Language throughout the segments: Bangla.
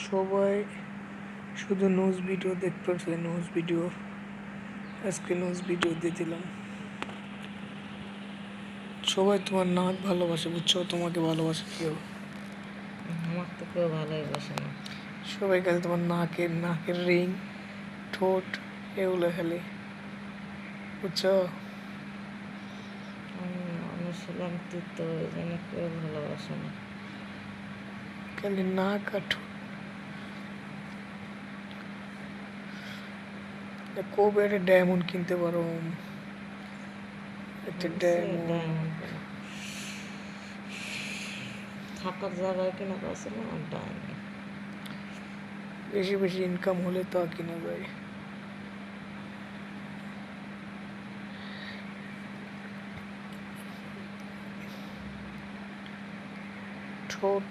সবাই শুধু নিউজ ভিডিও দেখতেছে, নিউজ ভিডিও। আজকে নিউজ ভিডিও দিয়ে দিলাম। সবাই তোমার নাক ভালোবাসে, বুঝছো? তোমাকে ভালোবাসে কেউ? আমার তো কেউ ভালোই বাসে না। সবাই খালি তোমার নাকের রিং, ঠোঁট এগুলো খালি, বুঝছো? মানুষ হলাম তিত, ওই জন্য কেউ ভালোবাসে না। খালি নাক আর ঠোঁট। কবে একটা ডায়মন্ড কিনতে পারো? একটা ডায়মন্ড থাকার জায়গায় কিনা পাচ্ছে না, ডায়মন্ড। বেশি বেশি ইনকাম হলে তা কিনা যায়। ঠোঁট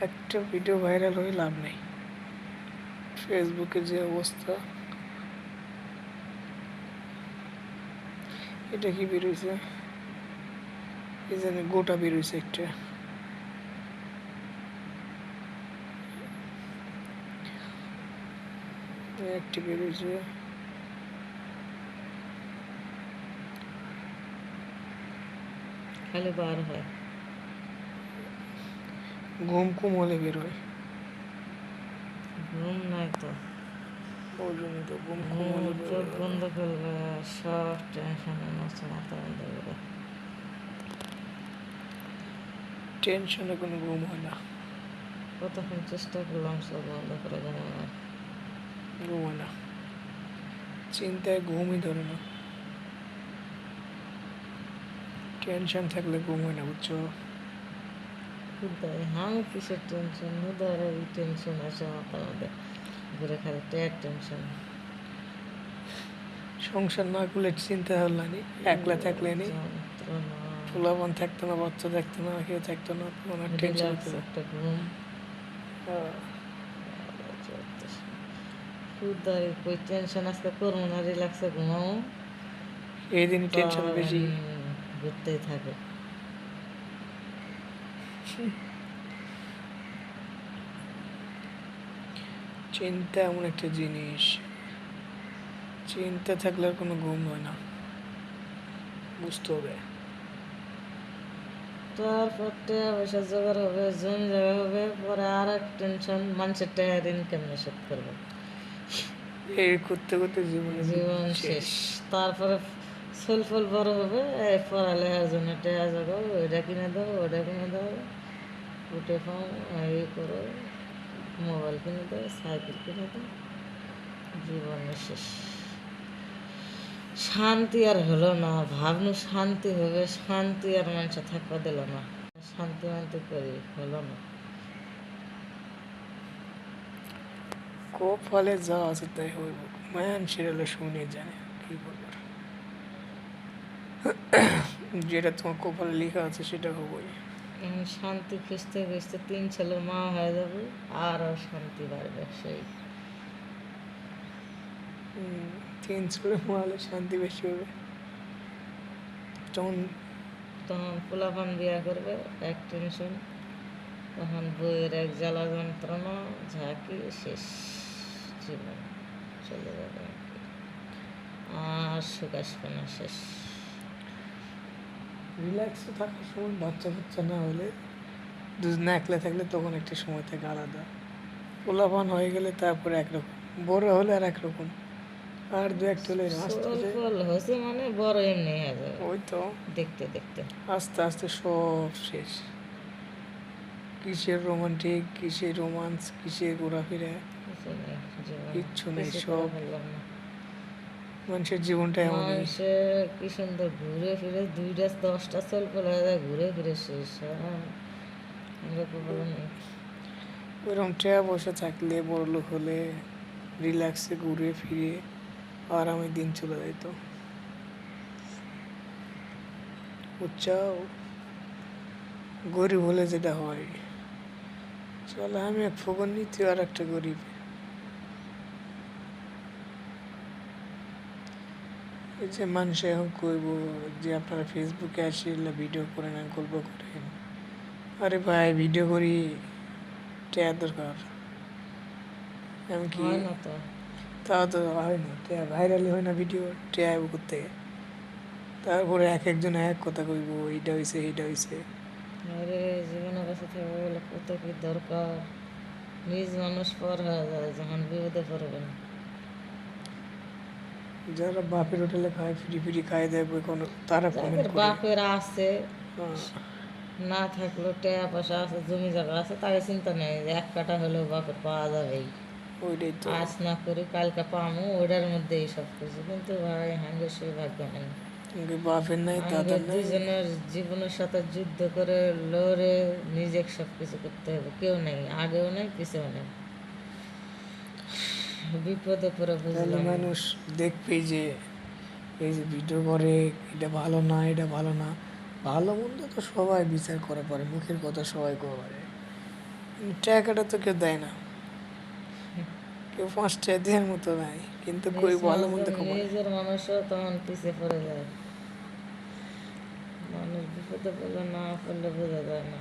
একটা ভিডিও ভাইরাল হয়ে লাভ নেই। ফেসবুকে যে অবস্থা। এটা কি বেরোইছে? এই জানি গোটা বেরোইছে একটা। একটি বেরোইছে। খালি বার হয়, ঘুম কুম হলে বেরোয়। ঘুম নাই তো। ওই জন্য তো ঘুম কুম ঘুম হলে চোখ বেরোয়। বন্ধ করবে, সব টেনশনে নষ্ট, মাথা বন্ধ করে। টেনশনে কোনো ঘুম হয় না। কতক্ষণ চেষ্টা করলাম সব বন্ধ করে ঘুমানোর। ঘুম হয় না, চিন্তায় ঘুমই ধরে না। টেনশন থাকলে ঘুম হয় না, বুঝছো? হুদায় আমি কিসের টেনশন, হুদায় এই টেনশন আছে মাথার মধ্যে ঘুরে, খালি ট্যার টেনশন। সংসার না করলে চিন্তা হল নি, একলা থাকলে নি, যন্ত্রণা। পোলাপান থাকতো না, বাচ্চা থাকতো না, কেউ থাকতো না, ওনার টেনশন রিল্যাক্স হতো না। একটা ঘুম। হুদায় কই টেনশন আজকে করবো না, রিল্যাক্সে ঘুমাবো, এই দিন তা টেনশন বেশি। ঘুরতেই থাকে। চিন্তা এমন একটা জিনিস, চিন্তা থাকলে আর কোনো ঘুম হয় না, বুঝতে হবে। তারপর টাকা পয়সা জোগাড় হবে, জমি জায়গা হবে, পরে আর এক টেনশন, মানুষের টাকার ইনকাম শোধ করবে। এই করতে করতে জীবনের জীবন শেষ। শেষ। তারপরে ফল বড় হবে, এই পড়ালেখার জন্য টাকা জোগাও, ওইটা কিনে দাও, ওইটা কিনে দাও, উঠে খাও, এই করো, মোবাইল কিনে দাও, সাইকেল কিনে দাও, জীবনের শেষ। শান্তি আর হলো না, ভাবনু শান্তি হবে, শান্তি আর মানুষ থাকবা দিল না, শান্তি মান্তি করি, হলো না। কপালে যা আছে তাই হইব, ম্যান সেরেলে শুনে জানে কি করবার। যেটা তোমার কপালে লেখা আছে সেটা হবই। শান্তি খুঁজতে খুঁজতে 3 ছেলের মা হয়ে যাবে, আরও শান্তি বাড়বে। সেই 3 ছেলে মারলে শান্তি বেশি হবে। তখন তখন পোলাপান বিয়া করবে, এক টেনশন, তখন বইয়ের এক জ্বালা যন্ত্রণা, ঝাঁকি, শেষ, জীবন চলে যাবে আর সুখ আসবে না, শেষ। রিল্যাক্সে থাকার সময় বাচ্চা কাচ্চা না হলে, দুজনে একলা থাকলে তখন একটা সময় থাকে আলাদা। পোলাপান হয়ে গেলে তারপরে একরকম, বড় হলে আর একরকম, আর দু একটা হলে আস্তে আস্তে। ফল হয়েছে মানে বড় এমনি হয়ে যাবে ওই তো দেখতে দেখতে। আস্তে আস্তে সব শেষ। কিসের রোমান্টিক, কিসের রোমান্স, কিসের ঘোরাফেরা, কিচ্ছু নেই, কিছু করে সব ফেললাম না। মানুষের জীবনটা এমনই। মানুষে কি সুন্দর ঘুরে ফিরে 2টা 10টা চল পড়ে যায়, ঘুরে ফিরে শেষ। আমরা কখনো নেই। ওইরকম টাকা পয়সা থাকলে, বড়লোক হলে, রিল্যাক্সে ঘুরে ফিরে আরামে দিন চলে যেত, বুঝছাও? গরিব হলে যেটা হয়, চলে আমি এক ফকর তুই আর একটা গরিব, এই যে মানুষ এখন কইব যে আপনারা ফেসবুকে আসলে ভিডিও করেন আর গল্প করেন, আরে ভাই ভিডিও করি টেয়ার দরকার, আমি কি হয় না তো। তাও তো হয় না, টেয়া ভাইরালি হয় না ভিডিও, টেয়া করতে তারপরে এক একজন এক কথা কইব এইটা হইছে এইটা হইছে। আরে জীবনে বেঁচে থাকবে বলে কত কি দরকার। নিজ মানুষ পর হয়ে যায় যখন বিপদে পড়বেন। যারা বাপের হোটেলে খায় ফ্রি ফ্রি খায় দেয় কোনো তারা কমেন্ট যাদের করে। বাপের আছে, হ্যাঁ, না থাকলেও টাকা পয়সা আছে, জমি জায়গা আছে, তাকে চিন্তা নেই যে এক কাঠা হলেও বাপের পাওয়া যাবেই। ওইটাই তো। আজ না করি কালকে পামো, ওটার মধ্যেই সব কিছু। কিন্তু ভাই হাঙ্গের সেই ভাগ্য নেই। কিন্তু বাপের নাই দাদার আমাদের নাই। দুজনের জীবনের সাথে যুদ্ধ করে লড়ে নিজে সব কিছু করতে হবে। কেউ নেই, আগেও নেই পিছেও নেই। বিপদে পড়ে তাহলে বুঝলাম মানুষ দেখবে যে এই যে ভিডিও করে এটা ভালো না এটা ভালো না, ভালো মন্দ তো সবাই বিচার করে পারে, মুখের কথা সবাই করে, কিন্তু টাকাটা তো কেউ দেয় না, কেউ 5 টাকা দেওয়ার মতো নাই, কিন্তু কই ভালো মন্দ খবর। নিজের মানুষও তখন পিছিয়ে পড়ে যায়। মানুষ বিপদে পড়লে না পড়লে বোঝা যায় না।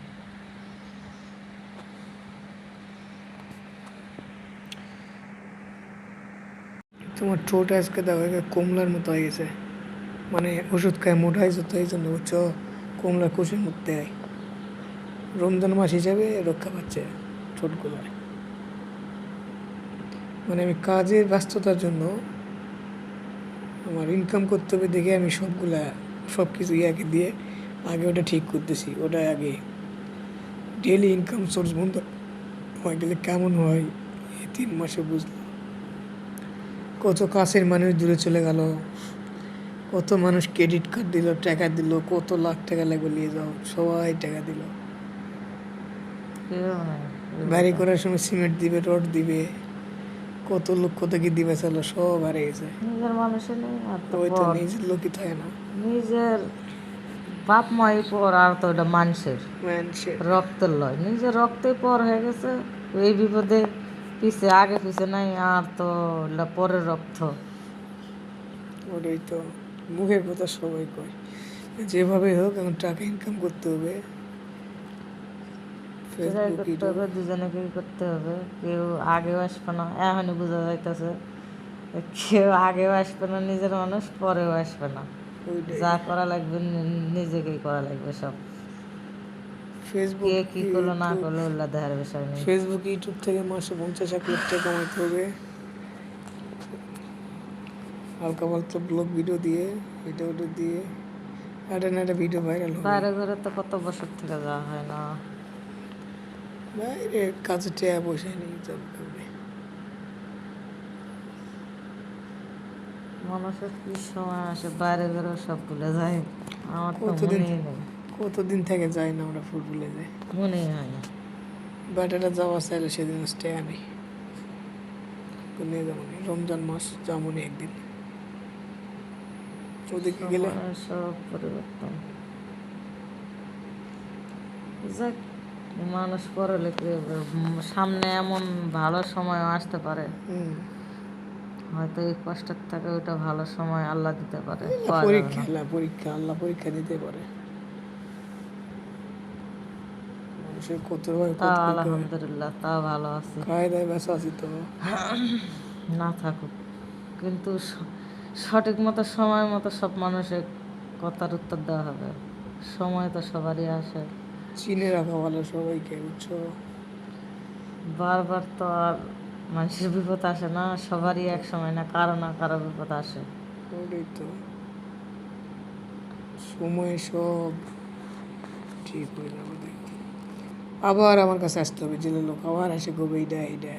তোমার ঠোঁট আজকে দেখো একে কমলার মতো হয়ে গেছে, মানে ওষুধ খায় মোটা হয়েছে তো এই জন্য বুঝছো, কমলা কুশির মধ্যে হয়। রমজান মাস হিসাবে রক্ষা পাচ্ছে ঠোঁটগুলার। মানে আমি কাজের ব্যস্ততার জন্য আমার ইনকাম করতে হবে দেখে আমি সব কিছু ইয়াকে দিয়ে আগে ওটা ঠিক করতেছি, ওটা আগে ডেলি ইনকাম সোর্স বন্ধ হয়ে গেলে কেমন হয় এই 3 মাসে বুঝলাম। কত কাছের মানুষ দূরে চলে গেল, কত মানুষ ক্রেডিট কার্ড দিল, টাকা দিল, কত লাখ টাকা লাগবে নিয়ে যাও, সবাই টাকা দিল। কেউ নাই। বাড়ি করার সময় সিমেন্ট দিবে, রড দিবে, কত লোক কত কি দিবে, চলো সব হারিয়ে গেছে। নিজের মানুষের নেই আর তো ওই তো পর। নিজের লোকই থাকে না, নিজের বাপ মাই পর, আর তো ওটা মানুষের মানুষের। রক্তের লয়। নিজের রক্তে পর হয়ে গেছে। এই বিপদে পিছে আগে পিছে নাই, আর তো ওটা পরের রক্ত। ওটাই তো, মুখের কথা সবাই কয়, যেভাবে হোক এখন টাকা ইনকাম করতে হবে। সেটাই ফেসবুক করতে ইউটিউব হবে, দুজনেকেই করতে হবে। কেউ আগেও আসবে না, এখনই বোঝা যাইতেছে। কেউ আগেও আসবে না, নিজের মানুষ পরেও আসবে না। ওইটাই। যা করা লাগবে নিজেকেই করা লাগবে সব। কে ফেসবুক কি করলো না ইউটিউব করলো ওগুলা দেখার বিষয় নেই। ফেসবুক ইউটিউব থেকে মাসে 50-1 লাখ টাকা কামাইতে হবে, হালকা পাতলা ব্লগ ভিডিও দিয়ে, এটা ওটা দিয়ে একটা না একটা ভিডিও ভাইরাল হবে। বাইরে ঘরে তো কত বছর থেকে যাওয়া হয় না। বাইরে কাজে টাকা পয়সা নেই যাবে করবে। মানুষের কি সময় আসে বাইরে ঘরে সব ভুলে যায়। আমার তো কতদিন মনেই নেই, কতদিন থেকে যাই না আমরা ফুটবলে যাই, মনেই হয় না। ব্যাটাটা যাওয়া চাইলে সেদিন টাকা নেই, নিয়ে যাবো নি। রমজান মাস যেমন একদিন ওদিকে গেলে সময়ের সব পরিবর্তন। যাক, মানুষ পড়ালেখে সামনে এমন ভালো সময় আসতে পারে, হুম, হয়তো এই কষ্টের থেকে ওইটা ভালো সময় আল্লাহ দিতে পারে, এলা পাওয়া যাবে পরীক্ষা না। এলা পরীক্ষা আল্লাহ পরীক্ষা দিতে পারে, মানুষের কত হয় কত তাও কি হয়। আলহামদুলিল্লাহ, তাও ভালো আছি। খায় দায় বেসা আছি তো। না থাকুক, কিন্তু সঠিক মতো সময় মতো সব মানুষের কথার উত্তর দেওয়া হবে। সময় তো সবারই আসে, চিনে রাখা ভালো সবাইকে, বুঝছো। বারবার তো আর মানুষের বিপদ আসে না, সবারই এক সময় না কারো বিপদ আসে। ওটাই তো, সময় সব ঠিক হয়ে যাবে দেখো। আবার আমার কাছে আসতে হবে, জেলে লোক আবার এসে গবে এইটা এইটা,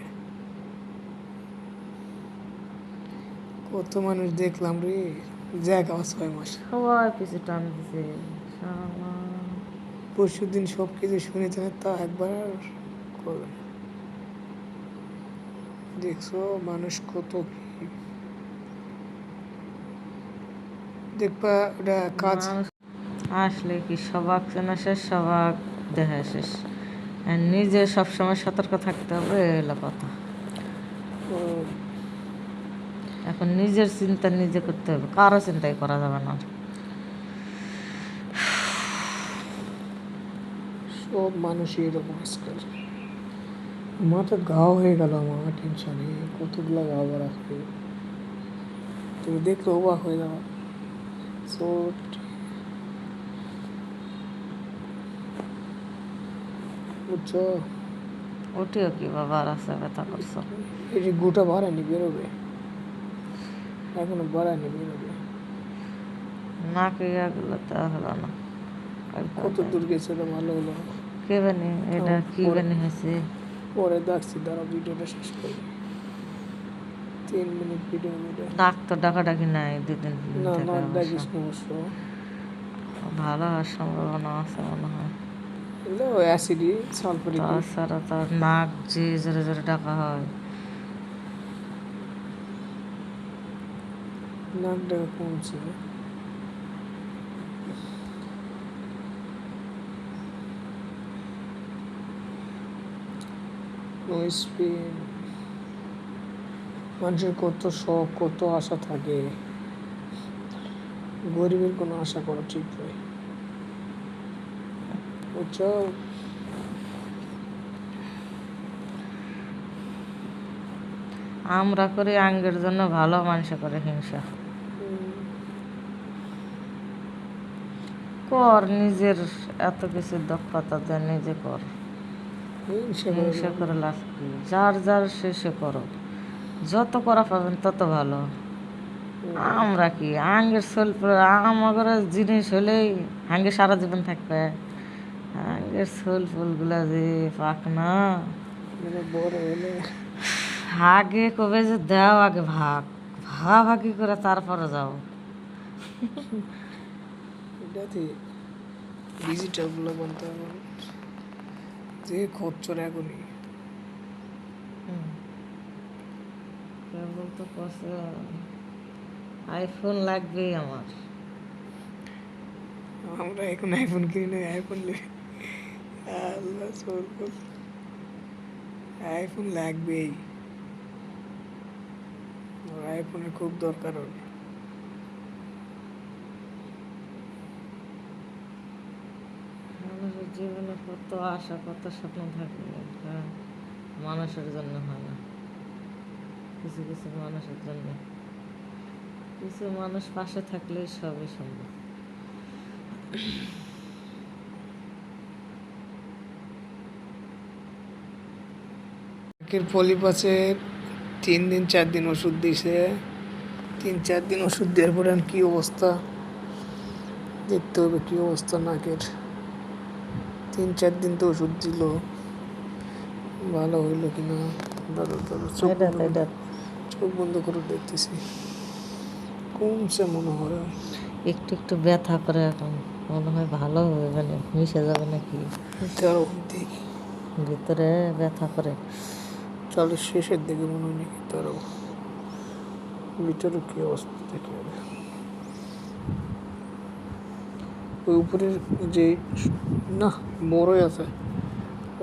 কত মানুষ দেখলাম রে, যাক আবার 6 মাস। সবাই পিছু টান দিছে। পরশু দিন সব কিছু শুনেছেন, তা একবার করবে না। দেখছো মানুষ কত কি দেখবা, ওটা কাজ। মানুষ আসলে কি সবাক চেনা শেষ, সবাক দেখা শেষ। আর নিজে সবসময় সতর্ক থাকতে হবে, এ হলো কথা। ও, এখন নিজের চিন্তা নিজে করতে হবে, কারো চিন্তাই করা যাবে না। সব মানুষই এরকম আজকাল। মাথা ঘা হয়ে গেল আমার টেনশনে, কতগুলো ঘা রাখবে, তুমি দেখলে অবাক হয়ে যাওয়া। সো বুঝছো, উঠিও কি বাবা, রাস্তা ব্যথা করছো? এই যে গোটা বাড়ানি বেরোবে, এখনো বাড়ানি বেরোবে। নাকে ইয়াগুলো তো হলো না। কত দূর গেছে তো ভালো হলো। কে বানি এটা, কি বানি হয়েছে? পরে দেখছি, দাঁড়া ভিডিওটা শেষ করি। 3 মিনিট ভিডিও। ডাক তো ডাকাডাকি নাই, 2 দিন না থেকে না, অবশ্য। ডাকিস না অবশ্য। ভালো হওয়ার সম্ভাবনা আছে মনে হয়। এগুলো অ্যাসিডি সালফারিক। তাছাড়া তার নাক যে জোরে জোরে ডাকা হয়। নাক ডাকা কমছে। মানুষের কত শখ, কত আশা থাকে, গরিবের কোনো আশা করা ঠিক নয়, বুঝছো? আমরা করি আঙ্গের জন্য ভালো, মানুষ করে হিংসা। কর নিজের এত কিছু দক্ষতা দিয়ে নিজে কর, হিংসা করে লাভ কি? যার যার শেষে করো, যত করা পাবেন তত ভালো। আমরা কি আঙ্গের সোল, আমার জিনিস হলেই আঙ্গে সারা জীবন থাকবে। আঙ্গের সোল ফুলগুলা যে পাক না, বড় হলে আগে কবে যে দাও, আগে ভাগ ভাগাভাগি করে তারপরে যাও। এটাতে ডিজিটাল গুলো বলতে হবে, যে খরচর এখনই। কেবল তো কষে আইফোন লাগবেই আমার। আমরা এখন আইফোন কিনি না, আইফোন আল্লাহ সরবল, আইফোন লাগবেই, আইফোনের খুব দরকার হবে। মানুষের জীবনে কত আশা, কত স্বপ্ন থাকে, হ্যাঁ, মানুষের জন্য হয় না। কিছু কিছু মানুষের জন্য, কিছু মানুষ পাশে থাকলেই সবই সম্ভব। পলিপাসের 3 দিন 4 দিন ওষুধ দিছে, 3-4 দিন ওষুধ দেওয়ার পরে কি অবস্থা দেখতে হবে, কি অবস্থা নাকের। 3-4 দিন তো ওষুধ দিল, ভালো হইলো কিনা। দাদা দাদা চোখ বন্ধ করে দেখতেছি, কমছে মনে হয়। একটু একটু ব্যথা করে, এখন মনে হয় ভালো হবে, মানে মিশে যাবে নাকি। দেখি ভিতরে ব্যথা করে, তাহলে শেষের দিকে মনে হয় নাকি, তারও ভিতরে কি অবস্থা দেখে হবে। ওই উপরের যে, না বড়ই আছে,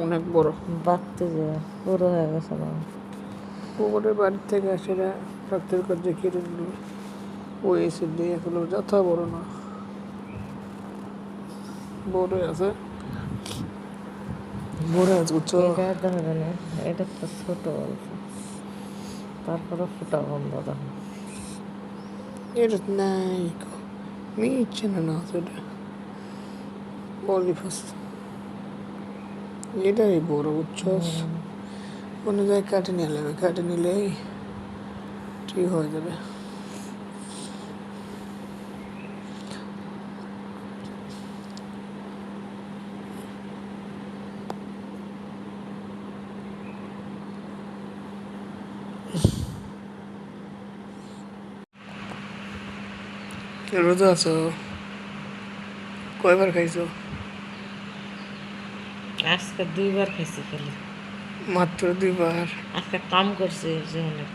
অনেক বড়, বাড়তে যে পুরো হয়ে গেছে না। ওপরের বাড়ির থেকে আসে ডাক্তার কাছে কেটে নিল, ও এসে দিয়ে এখনো যথা বড় না, বড়ই আছে, বড় আছে, বুঝছো? এটা দেখা যায় না, এটা তো ছোট অল্প, তারপরে ফুটা বন্ধ দেখো। এটা নাই, মিটছে না সেটা, পলিফাস এটাই বড়, বুঝছো? কোনো জায়গায় কাটে নিলে, কাটে নিলেই ঠিক হয়ে যাবে। রোজা আছো? কয়বার খাইছো? আজকে 2বার খাইছি খালি, মাত্র 2বার? আজকে কাম করছি যে অনেক।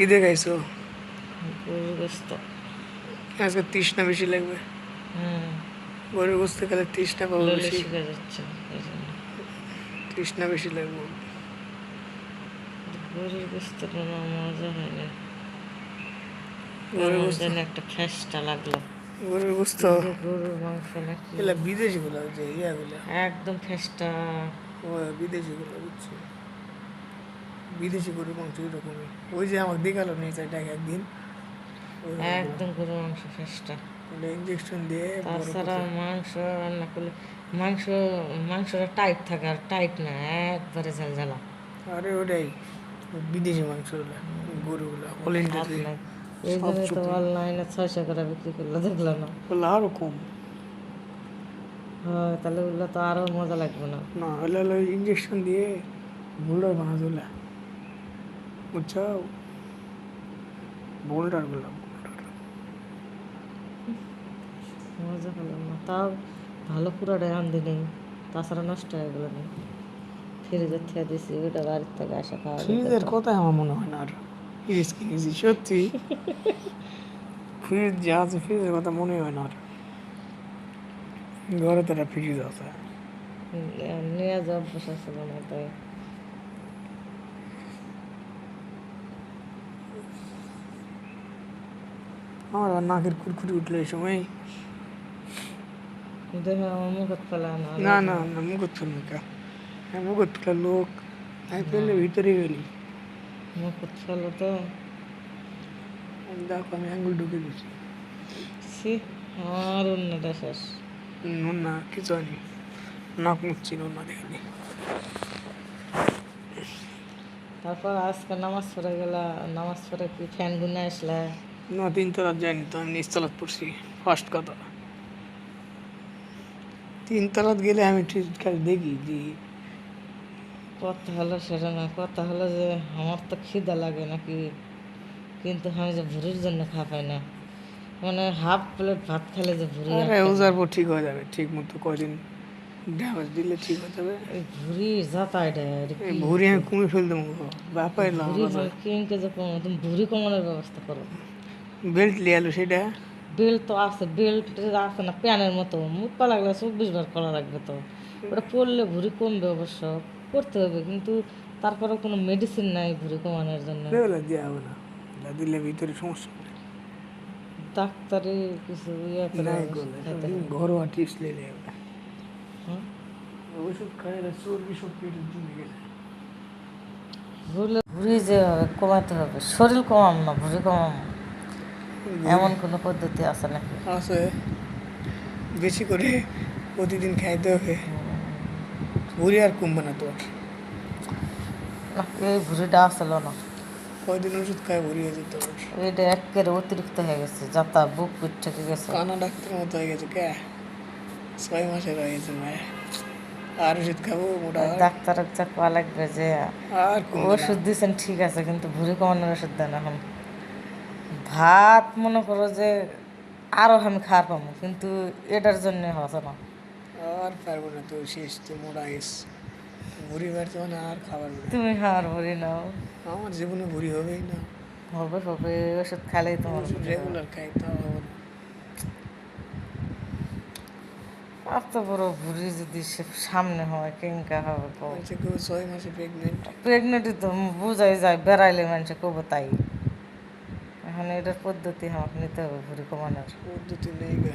ঈদে খাইছো? গরুর গোস্ত। আজকে তৃষ্ণা বেশি লাগবে, গরুর গোস্ত খেলে তৃষ্ণা পাবো ললে বেশি, শিখে যাচ্ছে এই জন্য। তৃষ্ণা বেশি লাগবে। গরুর গোস্তটা না মজা হয় না। গরুর কেমন গোস্ত যেন একটা ফেসটা লাগলো। গরুর গোস্ত যে গরুর মাংস নাকি এগুলা বিদেশি গুলা যে ইয়াগুলা একদম ফেসটা। ও বিদেশি গুলা বুঝছি বিদেশি গরুর মাংস এরকমই ওই যে আমাকে দেখালো নিয়ে চাইটাকে একদিন ওই একদম গরুর মাংস ফেসটা। ইঞ্জেকশন দিয়ে বড় তাছাড়া করছে মাংস রান্না করলে মাংস মাংসটা টাইট থাকে, আর টাইট না, একবারে ঝালঝালা। আরে ওটাই বিদেশি মাংস গুলা গরুগুলা অল স্বাদ ইন্ডিয়াতে নাই। এই সব জন্যই তো সুতি অনলাইনে 600 করে বিক্রি করলো, দেখলো না? ওগুলো আরো কম হয়, তাহলে ওগুলো তো আরো মজা লাগবে না? না হলে হলো ইঞ্জেকশন দিয়ে বোল্ডার বানা দিলা বুঝছো বোল্ডার গুলা মজা পেলাম না। তাও ভালো পুরাটাই আনদি নেই, তাছাড়া নষ্ট হয়ে গেল নেই। ফ্রিজের থেকে দিছি, ওটা বাড়ির থেকে আসা খাওয়া যেত। ফ্রিজের কথাই আমার মনে হয় না আর ফ্রিজ কিনেছি সত্যি ফ্রিজ যা আছে ফ্রিজের কথা মনে হয় না আর ঘরে তো একটা ফ্রিজ আছে নিয়ে যাওয়া অভ্যাস আছে না, তাই আমার আবার নাকের কুরকুরি উঠলো এই সময় দেখে আমার মুখত ফেলা না। না না না মুখত ফেলবো কা হ্যাঁ মুখত ফেলার লোক আমি ফেললে ভিতরেই ফেলি মুখত ফেলো তো দেখো আমি আঙ্গুল ঢুকে দিচ্ছি সি, আমার অন্যটা শেষ। নুন না কিছু হয়নি নাক মুচ্ছি নুন না দেখিনি তারপর আজকে নামাজ পড়ে গেলা, নামাজ পড়ে কি ফ্যান গুনে আসলে? না 3 তলাত যাইনি তো আমি নিচতলাত পড়ছি ফার্স্ট কথা 3 তলাত গেলে আমি ঠিক খালি দেখি যে কথা হলো সেটা না, কথা হলো যে আমার তো খিদা লাগে নাকি, কিন্তু আমি যে ভুড়ির জন্য খাওয়াই না। মানে হাফ প্লেট ভাত খেলে যে ভুড়ি আরে একটা ওজার পর ঠিক হয়ে যাবে ঠিক মতো কয়দিন ড্যামেজ দিলে ঠিক হয়ে যাবে এই ভুড়ি যাতা এটা এই ভুঁড়ি আমি কমে ফেল দেবো ব্যাপার না ভুড়ি হয় কিনকে যে কমো, তুমি ভুড়ি কমানোর ব্যবস্থা করো। বেল্ট লিয়ে আলো সেটা বেল্ট তো আছে, বেল্ট আছে না প্যানের মতো, মুখ পা লাগলে 24 বার করা লাগবে তো। ওটা পরলে ভুঁড়ি কমবে অবশ্য, করতে হবে, কিন্তু তারপরে কোনো মেডিসিন নাই ভুঁড়ি কমানোর জন্য। লেবেলা দেওয়া হবে না ওটা দিলে ভিতরে সমস্যা হবে ডাক্তারি কিছু ইয়ে করে নাই ওষুধ করলে খাইতে হবে। ঘরোয়া টিপস নিলে হবে হ্যাঁ? ওষুধ খাইলে চর্বি সব পেটে জমে গেলে ভুঁড়ি যে কমাতে হবে, শরীর কমাম না ভুঁড়ি কমাম, এমন কোনো পদ্ধতি আছে নাকি? আছে বেশি করে প্রতিদিন খাইতে হবে ভুঁড়ি আর কমবে না তোর না, এই ভুঁড়িটা আসলো না, কয়দিন ওষুধ খায় ভুঁড়ি হয়ে যেতে হবে এটা একেবারে অতিরিক্ত হয়ে গেছে, যাতা বুক পিঠ থেকে গেছে। কানা ডাক্তার মতো হয়ে গেছে কে 6 মাসের হয়ে গেছে ভাই আর ওষুধ খাবো মোটা ডাক্তারের যা কোয়া লাগবে যে আর কমবে না ওষুধ দিয়েছেন ঠিক আছে, কিন্তু ভুঁড়ি কমানোর ওষুধ দেন এখন। ভাত মনে করো যে আরও আমি খাওয়ার পাবো, কিন্তু এটার জন্য হচ্ছে না। আর পারবো না তো শেষ তো মোটা গেছ ভুঁড়ি বাড়ছে মানে আর খাবার না তুমি আর ভুঁড়ি নাও, আমার জীবনে ভুঁড়ি হবেই না হবে হবে, ওষুধ খেলেই তোমার ওষুধ ভুঁড়ি হবে। রেগুলার খাই তাও হবে না এত বড় ভুঁড়ি যদি সে সামনে হয় কেঙ্কা হবে? মানুষে কেউ 6 মাসে প্রেগনেন্ট প্রেগনেন্টই তো বোঝাই যায়, বেড়াইলে মানুষে কবে তাই। এখন এটার পদ্ধতি আমাকে নিতে হবে ভুঁড়ি কমানোর। পদ্ধতি নেই গে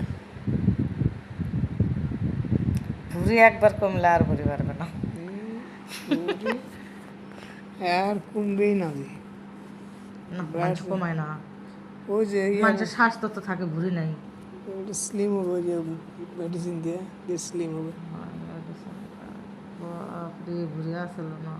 ভুঁড়ি একবার কমলে আর ভুঁড়ি বাড়বে না। ভুঁড়ি আর কমবেই না যে না, মানুষ কমায় না, ওই যে মানুষের স্বাস্থ্য তো থাকে, ভুঁড়ি নাই। স্লিম হবে ওই যে মেডিসিন দিয়ে স্লিম হবে বাপরে, ভুঁড়ি আসলো না।